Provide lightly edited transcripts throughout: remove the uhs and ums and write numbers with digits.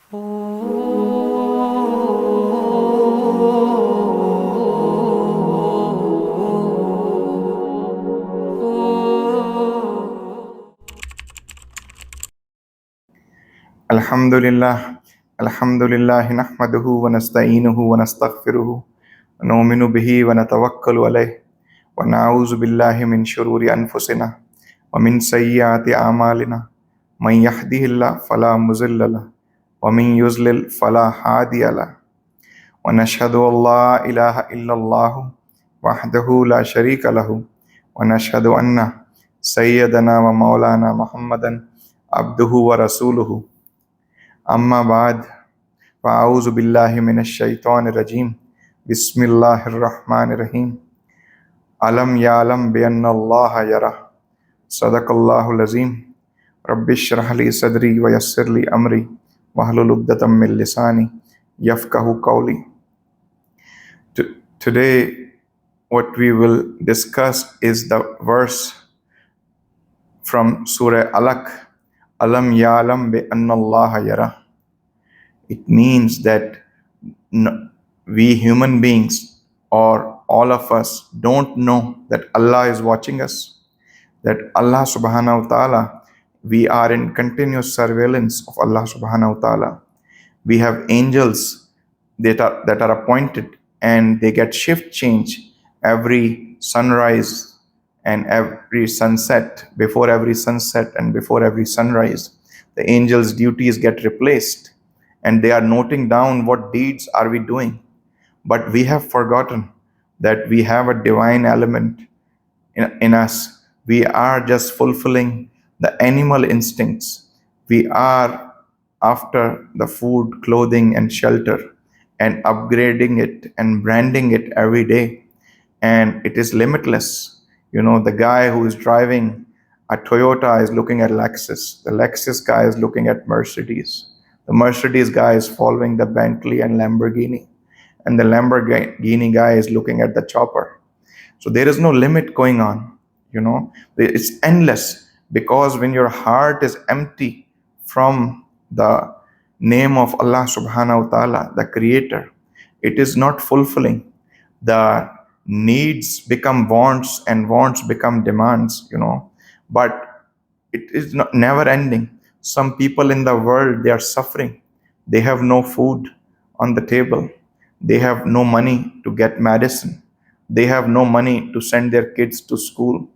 Alhamdulillah, Alhamdulillah, nahmaduhu wa nasta'inuhu wa nastaghfiruhu wa nu'minu bihi wa natawakkalu alayh wa na'udzu billahi min shururi anfusina wa min sayyiati a'malina man yahdihillahu fala mudilla lahu wa min yudlil fala hadiya lahu wa nashhadu an la ilaha illallah wahdahu la sharika lahu wa nashhadu anna sayyidana wa maulana Muhammadan abduhu wa rasuluhu. Amma ba'd, fa'auzu billahi minash shaitanir rajim. Bismillahir rahmanir rahim. Alam ya'lam bi anna Allah yara. Sadaqallahul azim. Rabbi shrah li sadri wa yassir li amri wahlul 'uqdatam min lisani yafqahu qawli. Today what we will discuss is the verse from Surah Alaq. Alam ya'lam bi anna Allah yara. It means that we human beings or all of us don't know that Allah is watching us, that Allah subhanahu wa ta'ala, we are in continuous surveillance of Allah subhanahu wa ta'ala. We have angels that are appointed, and they get shift change every sunrise and every sunset, before every sunset and before every sunrise. The angels' duties get replaced, and they are noting down what deeds are we doing. But we have forgotten that we have a divine element in us. We are just fulfilling the animal instincts. We are after the food, clothing, and shelter, and upgrading it and branding it every day. And it is limitless. The guy who is driving a Toyota is looking at Lexus. The Lexus guy is looking at Mercedes. The Mercedes guy is following the Bentley and Lamborghini. And the Lamborghini guy is looking at the chopper. So there is no limit going on. It's endless, because when your heart is empty from the name of Allah subhanahu wa ta'ala, the creator, it is not fulfilling. The needs become wants and wants become demands, but it is not never ending. Some people in the world, they are suffering. They have no food on the table. They have no money to get medicine. They have no money to send their kids to school.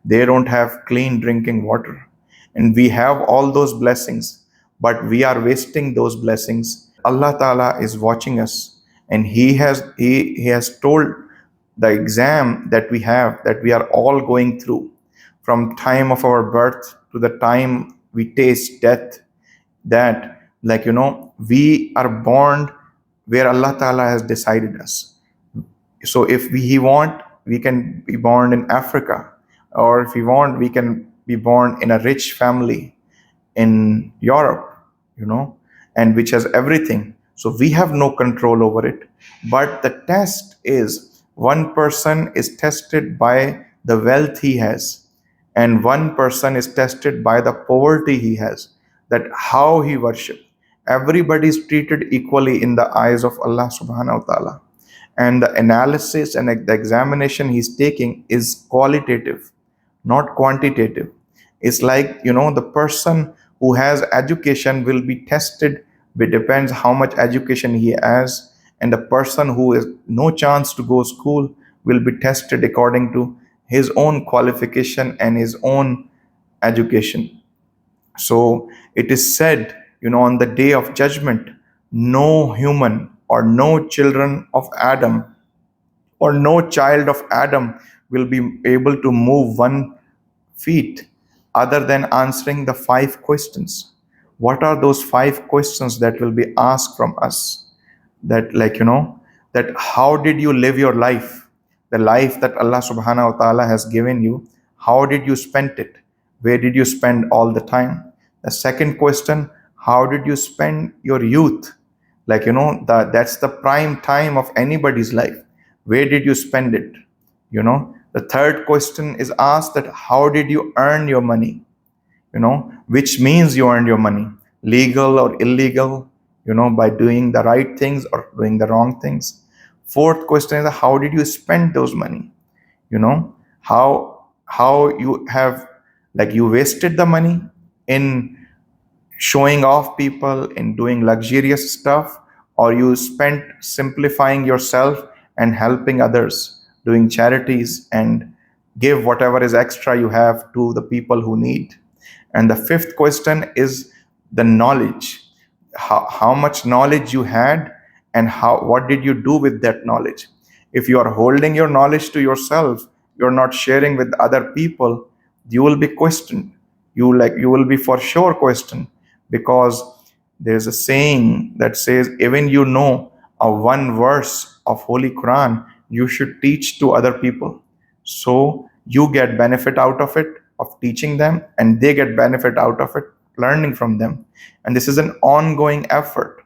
They don't have clean drinking water. And we have all those blessings, but we are wasting those blessings. Allah Ta'ala is watching us, and He has told the exam that we have, that we are all going through, from time of our birth to the time we taste death, that we are born where Allah Ta'ala has decided us. So if He want, we can be born in Africa, or if we want, we can be born in a rich family in Europe, and which has everything. So we have no control over it. But the test is, one person is tested by the wealth he has, and one person is tested by the poverty he has, that how he worships. Everybody is treated equally in the eyes of Allah subhanahu wa ta'ala. And the analysis and the examination he's taking is qualitative, not quantitative. It's like, the person who has education will be tested. It depends how much education he has. And the person who has no chance to go to school will be tested according to his own qualification and his own education. So it is said, on the day of judgment, no human or no children of Adam or no child of Adam will be able to move 1 feet other than answering the 5 questions. What are those 5 questions that will be asked from us? That that how did you live your life? The life that Allah subhanahu wa ta'ala has given you, how did you spend it? Where did you spend all the time? The second question, how did you spend your youth? That's the prime time of anybody's life. Where did you spend it? The third question is asked, that how did you earn your money? Which means you earned your money, legal or illegal, by doing the right things or doing the wrong things. Fourth question is, how did you spend those money? you know how you have, like, you wasted the money in showing off people, in doing luxurious stuff, or you spent simplifying yourself and helping others, doing charities, and give whatever is extra you have to the people who need. And the fifth question is the knowledge. How much knowledge you had, and what did you do with that knowledge? If you are holding your knowledge to yourself, you're not sharing with other people, you will be questioned. You will be for sure questioned, because there's a saying that says, even a one verse of Holy Quran, you should teach to other people. So you get benefit out of it, of teaching them, and they get benefit out of it, learning from them. And this is an ongoing effort.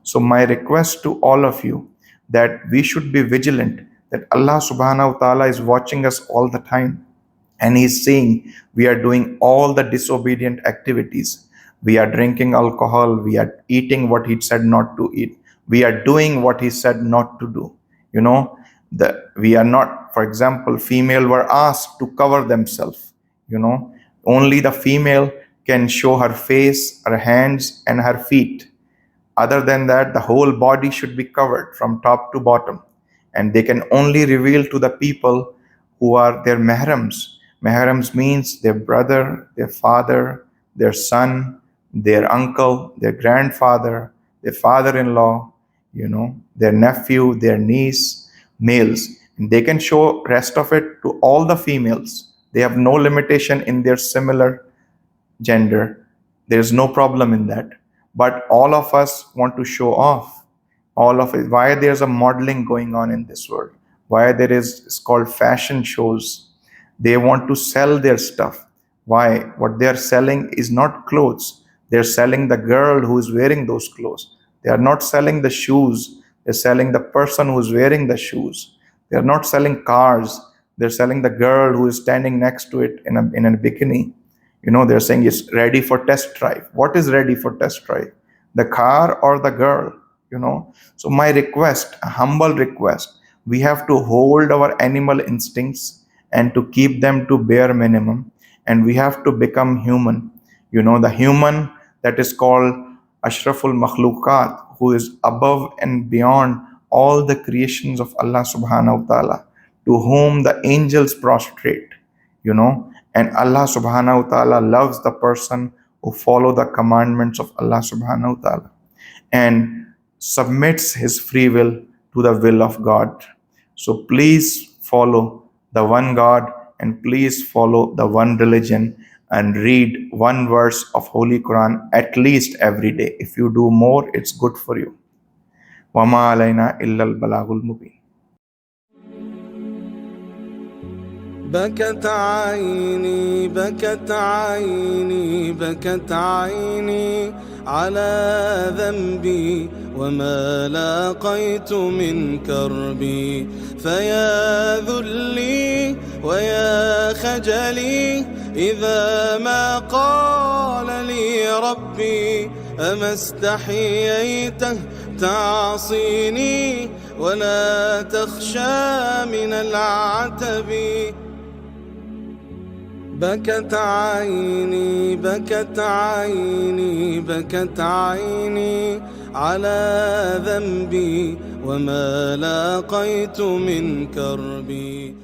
So my request to all of you, that we should be vigilant, that Allah subhanahu wa ta'ala is watching us all the time, and he's saying we are doing all the disobedient activities. We are drinking alcohol, we are eating what he said not to eat, we are doing what he said not to do. We are not, for example, female were asked to cover themselves. Only the female can show her face, her hands, and her feet. Other than that, the whole body should be covered from top to bottom. And they can only reveal to the people who are their mahrams. Mahrams means their brother, their father, their son, their uncle, their grandfather, their father-in-law, their nephew, their niece, males. And they can show rest of it to all the females. They have no limitation in their similar gender. There's no problem in that. But all of us want to show off. All of it. Why there's a modeling going on in this world? Why it's called fashion shows? They want to sell their stuff. Why? What they are selling is not clothes. They're selling the girl who is wearing those clothes. They are not selling the shoes. They're selling the person who is wearing the shoes. They're not selling cars. They're selling the girl who is standing next to it in a bikini. They're saying it's ready for test drive. What is ready for test drive? The car or the girl? So my request, a humble request, we have to hold our animal instincts and to keep them to bare minimum, and we have to become human. The human that is called Ashraful Makhluqat, who is above and beyond all the creations of Allah subhanahu wa ta'ala, to whom the angels prostrate. And Allah subhanahu wa ta'ala loves the person who follow the commandments of Allah subhanahu wa ta'ala and submits his free will to the will of God. So please follow the one God, and please follow the one religion, and read one verse of Holy Quran at least every day. If you do more, it's good for you. وَمَا عَلَيْنَا إِلَّا الْبَلَاغُ الْمُبِينُ. بكت عيني بكت عيني بكت عيني على ذنبي وما لاقيت من كربي، فيا ذلي ويا خجلي إذا ما قال لي ربي أما استحييته تعصيني ولا تخشى من العتب. بكت عيني بكت عيني بكت عيني على ذنبي وما لاقيت من كربي.